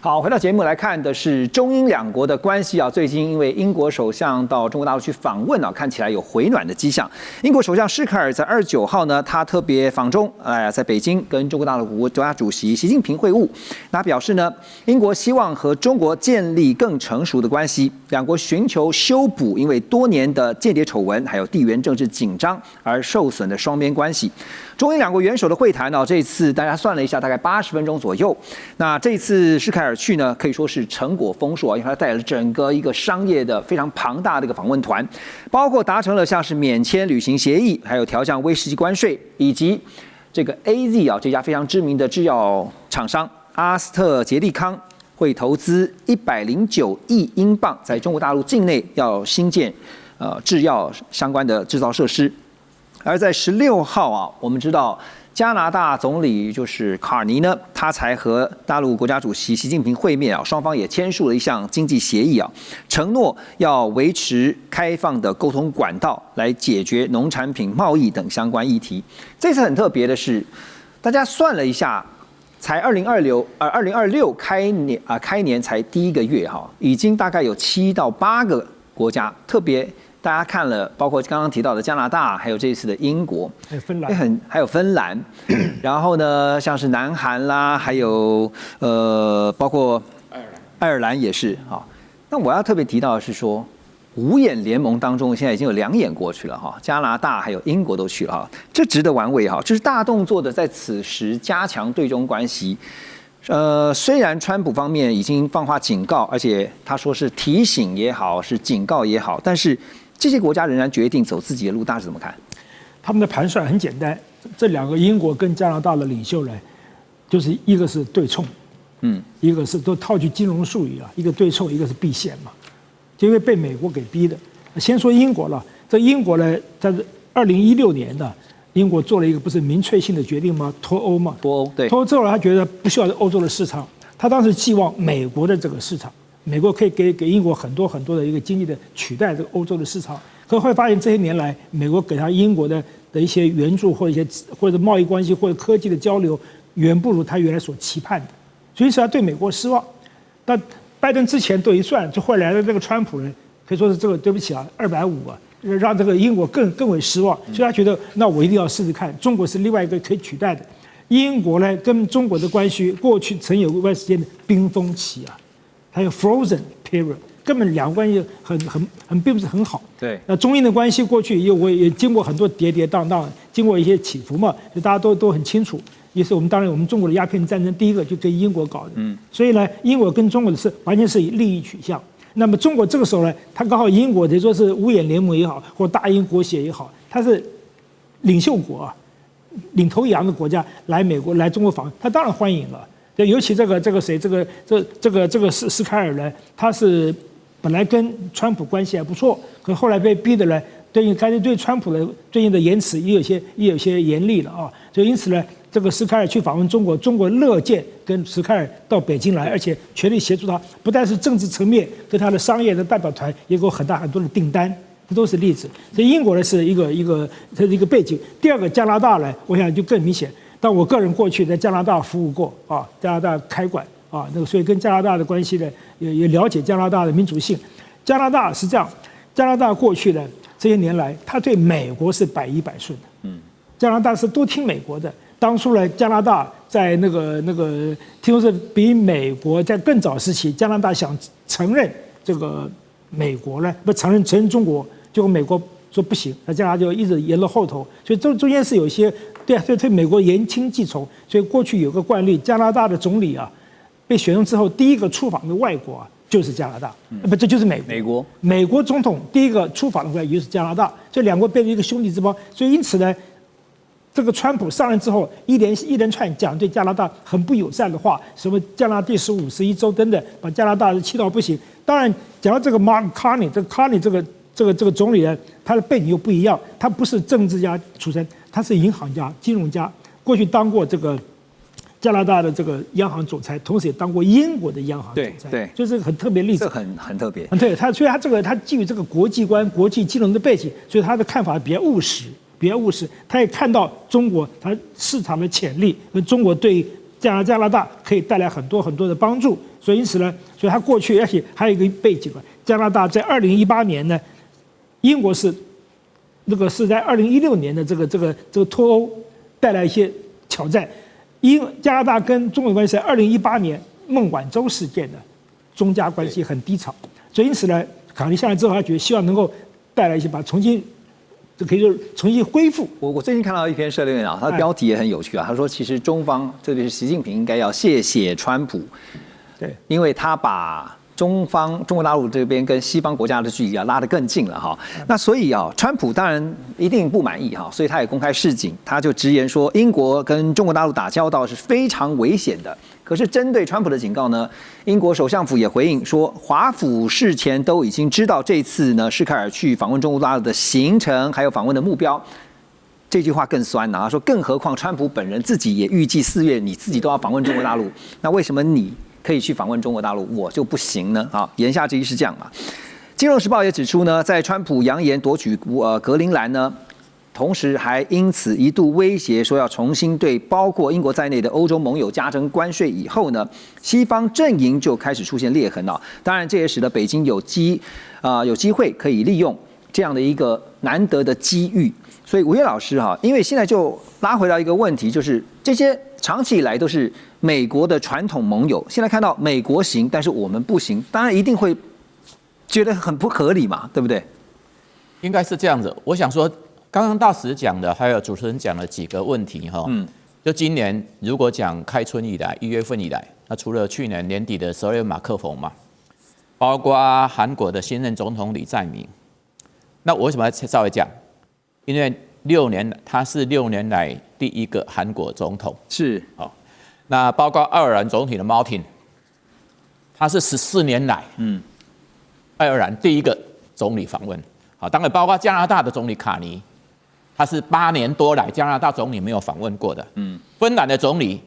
好，回到节目来看的是中英两国的关系啊。最近因为英国首相到中国大陆去访问啊，看起来有回暖的迹象。英国首相施凯尔在29号呢，他特别访中，在北京跟中国大陆国家主席习近平会晤。他表示呢，英国希望和中国建立更成熟的关系，两国寻求修补因为多年的间谍丑闻还有地缘政治紧张而受损的双边关系。中英两国元首的会谈呢，这次大家算了一下，大概80分钟左右。那这次施凯尔去呢，可以说是成果丰硕啊，因为他带了整个一个商业的非常庞大的一个访问团，包括达成了像是免签旅行协议，还有调降威士忌关税，以及这个 AZ 啊这家非常知名的制药厂商阿斯特捷利康会投资109亿英镑在中国大陆境内要新建制药相关的制造设施。而在16号啊，我们知道加拿大总理就是卡尔尼呢，他才和大陆国家主席习近平会面啊，双方也签署了一项经济协议啊，承诺要维持开放的沟通管道来解决农产品贸易等相关议题。这次很特别的是，大家算了一下，才2026开年才第1个月哈，已经大概有7到8个国家特别。大家看了，包括刚刚提到的加拿大，还有这次的英国，还有芬兰，然后呢，像是南韩啦，还有包括爱尔兰也是啊。那我要特别提到的是说，5眼联盟当中现在已经有2眼过去了哈，加拿大还有英国都去了哈，这值得玩味哈，这是大动作的在此时加强对中关系。虽然川普方面已经放话警告，而且他说是提醒也好，是警告也好，但是这些国家仍然决定走自己的路，大家怎么看？他们的盘算很简单，这2个英国跟加拿大的领袖呢，就是一个是对冲，一个是都套句金融术语啊，一个对冲，一个是避险嘛，就因为被美国给逼的。先说英国了，这英国呢，在2016年的英国做了一个不是民粹性的决定吗？脱欧嘛，脱欧对，脱欧之后他觉得不需要欧洲的市场，他当时寄望美国的这个市场。美国可以给英国很多的一个经济的取代这个欧洲的市场，可会发现这些年来，美国给他英国的一些援助或者贸易关系或者科技的交流，远不如他原来所期盼的，所以他对美国失望。但拜登之前都一算，就后来的这个川普呢，可以说是这个对不起啊，250啊，让这个英国更为失望，所以他觉得那我一定要试试看，中国是另外一个可以取代的。英国呢跟中国的关系过去曾有一段时间的冰封期啊。还有 frozen period， 根本两个关系并不是很好。对，那中英的关系过去也经过很多跌跌宕宕，经过一些起伏嘛，就大家都很清楚。也是我们中国的鸦片战争第一个就跟英国搞的，所以呢，英国跟中国的是完全是以利益取向。那么中国这个时候呢，他刚好英国等于说是5眼联盟也好，或大英国协也好，他是领袖国啊，领头羊的国家来美国来中国访问，他当然欢迎了。尤其这个施凯尔呢，他是本来跟川普关系还不错，可后来被逼的呢，对川普的最近的言辞也有些严厉了啊，所以因此呢，这个施凯尔去访问中国，中国乐见跟施凯尔到北京来，而且全力协助他，不但是政治层面，跟他的商业的代表团也有很多的订单，这都是例子。所以英国呢是一个背景，第二个加拿大呢，我想就更明显。但我个人过去在加拿大服务过啊，加拿大开馆啊，所以跟加拿大的关系呢，也了解加拿大的民主性。加拿大是这样，加拿大过去呢这些年来，他对美国是百依百顺的。加拿大是都听美国的。当初呢，加拿大在那个听说是比美国在更早时期，加拿大想承认这个美国呢，不承认中国，结果美国说不行，那加拿大就一直延了后头，所以中间是有一些对美国言轻计从，所以过去有个惯例，加拿大的总理啊被选中之后，第一个出访的外国啊就是加拿大，这就是美国总统第一个出访的国家就是加拿大，这2国变成一个兄弟之邦，所以因此呢，这个川普上任之后一连串讲对加拿大很不友善的话，什么加拿大第51州等等，把加拿大气到不行。当然讲到这个 Mark Carney， 这个总理呢，他的背景又不一样，他不是政治家出身，他是银行家、金融家，过去当过这个加拿大的这个央行总裁，同时也当过英国的央行总裁，对，就是很特别例子，这很特别。对，所以他基于这个国际观、国际金融的背景，所以他的看法比较务实。他也看到中国它市场的潜力，跟中国对加拿大可以带来很多很多的帮助。所以因此呢，所以他过去而且还有一个背景啊，加拿大在2018年呢，英国是在2016年的这个脱欧带来一些挑战。加拿大跟中国关系在2018年孟晚舟事件的中加关系很低潮，所以因此呢，卡尼下来之后，他觉得希望能够带来一些可以说重新恢复。我最近看到一篇社论啊，它的标题也很有趣啊，他说其实中方特别是习近平应该要谢谢川普，对，因为他把中国大陆这边跟西方国家的距离拉得更近了哈。那所以啊，川普当然一定不满意哈，所以他也公开示警，他就直言说，英国跟中国大陆打交道是非常危险的。可是针对川普的警告呢，英国首相府也回应说，华府事前都已经知道这次呢施凯尔去访问中国大陆的行程，还有访问的目标。这句话更酸啊，说更何况川普本人自己也预计4月你自己都要访问中国大陆，那为什么你可以去访问中国大陆，我就不行呢？啊，言下之意是这样嘛。金融时报也指出呢，在川普扬言夺取格陵兰呢，同时还因此一度威胁说要重新对包括英国在内的欧洲盟友加征关税以后呢，西方阵营就开始出现裂痕啊。当然，这也使得北京有机会可以利用这样的一个难得的机遇。所以吴岳老师哈，因为现在就拉回到一个问题，就是这些长期以来都是美国的传统盟友，现在看到美国行，但是我们不行，当然一定会觉得很不合理嘛，对不对？应该是这样子。我想说，刚刚大使讲的，还有主持人讲了几个问题哈。就今年如果讲开春以来，1月份以来，那除了去年年底的12月马克宏嘛，包括韩国的新任总统李在明，那我为什么要稍微讲？因为他是6年来第一个韩国总统，是好。那包括爱尔兰总统的 Martin， 他是14年来，爱尔兰第一个总理访问。好，当然包括加拿大的总理卡尼，他是8年多来加拿大总理没有访问过的。芬兰的总理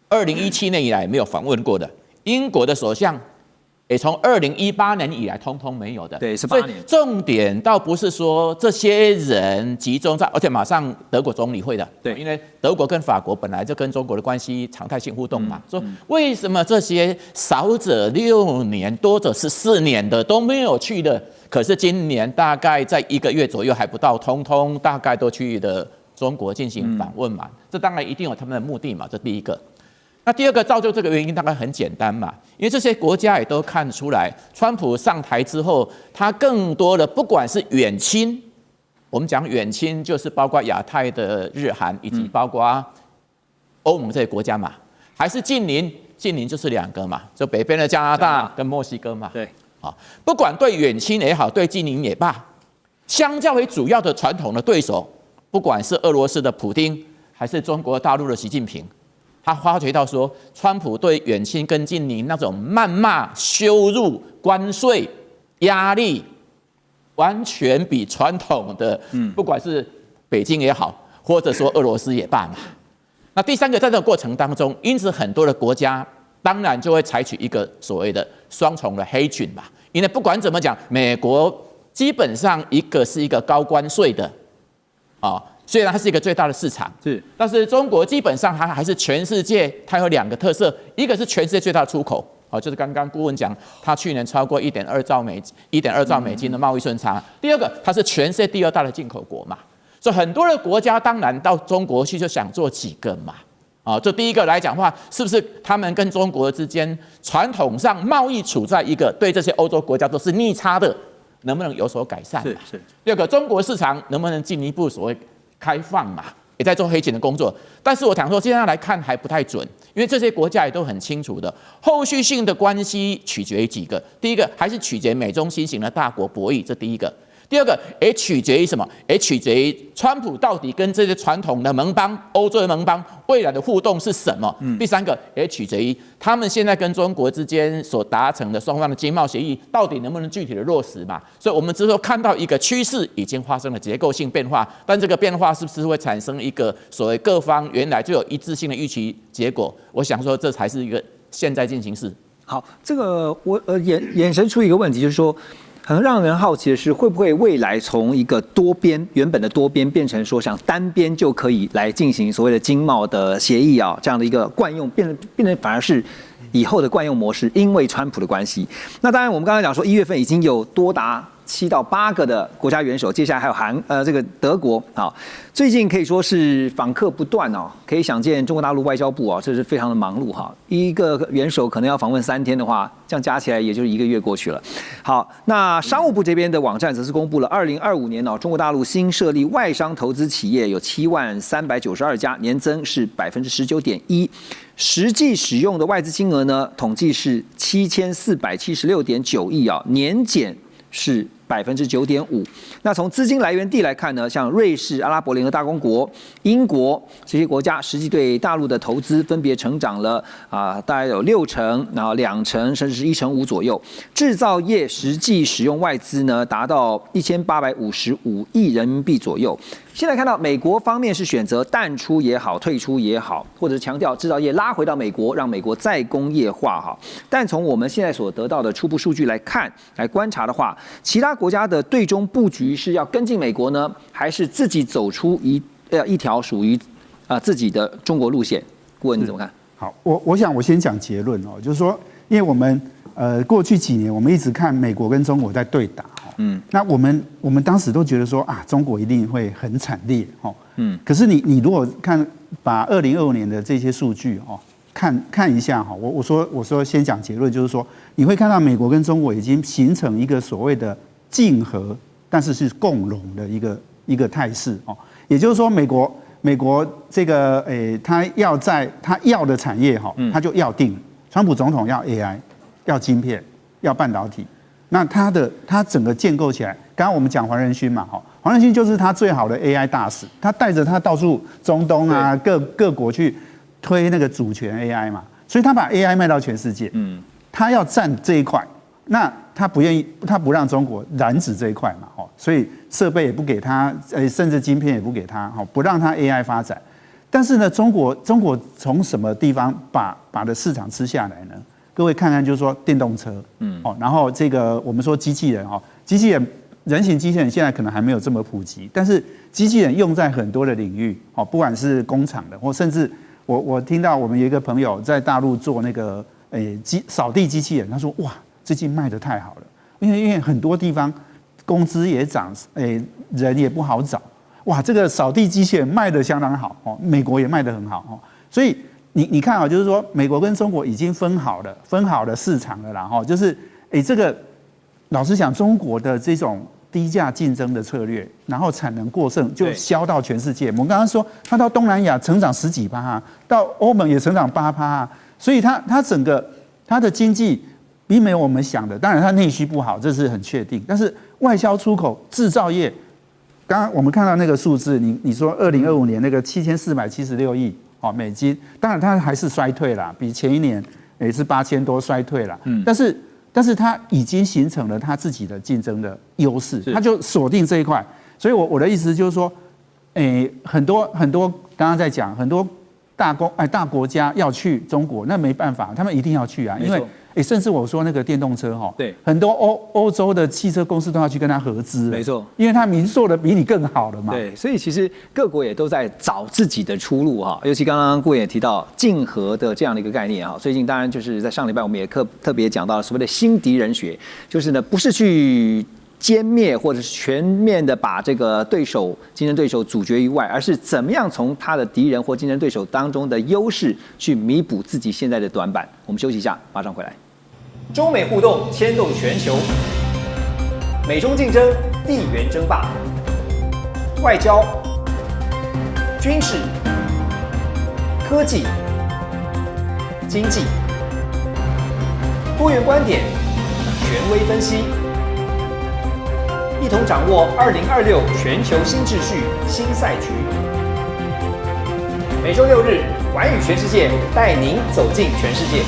2017年以来没有访问过的，英国的首相也从2018年以来通通没有的。对，是8年。重点倒不是说这些人集中在，而且马上德国总理会的。对，因为德国跟法国本来就跟中国的关系常态性互动嘛。说为什么这些少者6年，多者14年的都没有去的？可是今年大概在1个月左右还不到，通通大概都去的中国进行访问嘛。这当然一定有他们的目的嘛，这第一个。那第二个造就这个原因大概很简单嘛，因为这些国家也都看出来，川普上台之后，他更多的不管是远亲，我们讲远亲就是包括亚太的日韩，以及包括欧盟这些国家嘛，还是近邻，近邻就是2个嘛，就北边的加拿大跟墨西哥嘛。对，啊，不管对远亲也好，对近邻也罢，相较于主要的传统的对手，不管是俄罗斯的普丁，还是中国大陆的习近平。他发觉到说，川普对远亲跟近邻那种谩骂、羞辱、关税、压力，完全比传统的，不管是北京也好，或者说俄罗斯也罢嘛。那第三个，在这个过程当中，因此很多的国家当然就会采取一个所谓的双重的黑菌嘛。因为不管怎么讲，美国基本上是一个高关税的，啊。虽然它是一个最大的市场，但是中国基本上它还是全世界，它有2个特色，一个是全世界最大的出口，就是刚刚顾问讲，它去年超过1.2兆美金的贸易顺差。第二个，它是全世界第2大的进口国嘛，所以很多的国家当然到中国去就想做几个嘛，这第一个来讲的话，是不是他们跟中国之间传统上贸易处在一个对这些欧洲国家都是逆差的，能不能有所改善？是。第二个，中国市场能不能进一步所谓开放嘛，也在做黑钱的工作，但是我想说，现在来看还不太准，因为这些国家也都很清楚的，后续性的关系取决于几个，第一个还是取决于美中新型的大国博弈，这第一个。第二个也取决于什么？也取决于川普到底跟这些传统的盟邦、欧洲的盟邦未来的互动是什么？第三个也取决于他们现在跟中国之间所达成的双方的经贸协议，到底能不能具体的落实嘛？所以我们之后看到一个趋势已经发生了结构性变化，但这个变化是不是会产生一个所谓各方原来就有一致性的预期结果？我想说这才是一个现在进行式。好，这个我衍生出一个问题，就是说。很让人好奇的是，会不会未来从一个多边原本的多边变成说像单边就可以来进行所谓的经贸的协议啊，这样的一个惯用，变成反而是以后的惯用模式，因为川普的关系。那当然，我们刚才讲说1月份已经有多达7到8个的国家元首，接下来还有这个德国啊，最近可以说是访客不断哦，可以想见中国大陆外交部啊，这是非常的忙碌哈。一个元首可能要访问3天的话，这样加起来也就是1个月过去了。好，那商务部这边的网站则是公布了2025年中国大陆新设立外商投资企业有70392家，年增是19.1%。实际使用的外资金额呢，统计是7476.9亿啊，年减是9.5%。那从资金来源地来看呢，像瑞士、阿拉伯联合大公国、英国这些国家，实际对大陆的投资分别成长了大概有60%，然后2%，甚至是1.5%左右。制造业实际使用外资呢，达到1855亿人民币左右。现在看到美国方面是选择淡出也好，退出也好，或者是强调制造业拉回到美国，让美国再工业化哈。但从我们现在所得到的初步数据来看，来观察的话，其他国家的对中布局是要跟进美国呢，还是自己走出一条属于自己的中国路线？顾问你怎么看？好，我想我先讲结论哦，就是说，因为我们过去几年我们一直看美国跟中国在对打。那我们当时都觉得说中国一定会很惨烈可是你如果把2025年的这些数据看一下我说先讲结论，就是说你会看到美国跟中国已经形成一个所谓的竞合，但是是共荣的一个态势也就是说美国这个他要的产业他就要定，川普总统要 AI， 要晶片，要半导体。那他整个建构起来，刚刚我们讲黄仁勋嘛，黄仁勋就是他最好的 AI 大使，他带着他到处中东啊各国去推那个主权 AI 嘛，所以他把 AI 卖到全世界，他要占这一块，那他不愿意，他不让中国染指这一块嘛，所以设备也不给他，甚至晶片也不给他，不让他 AI 发展。但是呢，中国从什么地方把的市场吃下来呢？各位看看，就是说电动车，然后这个我们说机器人，人形机器人现在可能还没有这么普及，但是机器人用在很多的领域，不管是工厂的，或甚至我听到我们有一个朋友在大陆做那个扫地机器人，他说哇，最近卖得太好了，因为很多地方工资也涨，人也不好找，哇，这个扫地机器人卖得相当好，美国也卖得很好，所以。你看就是说美国跟中国已经分好了市场了啦，就是这个老实讲，中国的这种低价竞争的策略，然后产能过剩就销到全世界。我们刚刚说，它到东南亚成长10几%，到欧盟也成长8%，所以它整个它的经济并没有我们想的，当然它内需不好，这是很确定，但是外销出口制造业，刚刚我们看到那个数字，你说2025年那个7476亿。美金，当然它还是衰退啦，比前一年也是8000多衰退啦。但是它已经形成了它自己的竞争的优势，它就锁定这一块。所以我的意思就是说，很多刚刚在讲很多大国家要去中国，那没办法，他们一定要去啊，因为。甚至我说那个电动车对，很多欧洲的汽车公司都要去跟他合资，没错，因为他民做的比你更好了嘛。对，所以其实各国也都在找自己的出路哈。尤其刚刚顾问也提到竞合的这样的一个概念哈。最近当然就是在上礼拜我们也特别讲到了所谓的新敌人学，就是呢不是去歼灭或者是全面的把这个竞争对手阻绝于外，而是怎么样从他的敌人或竞争对手当中的优势去弥补自己现在的短板。我们休息一下，马上回来。中美互动牵动全球，美中竞争地缘争霸，外交、军事、科技、经济，多元观点，权威分析。一同掌握2026全球新秩序、新赛局。每周6日，寰宇全世界带您走进全世界。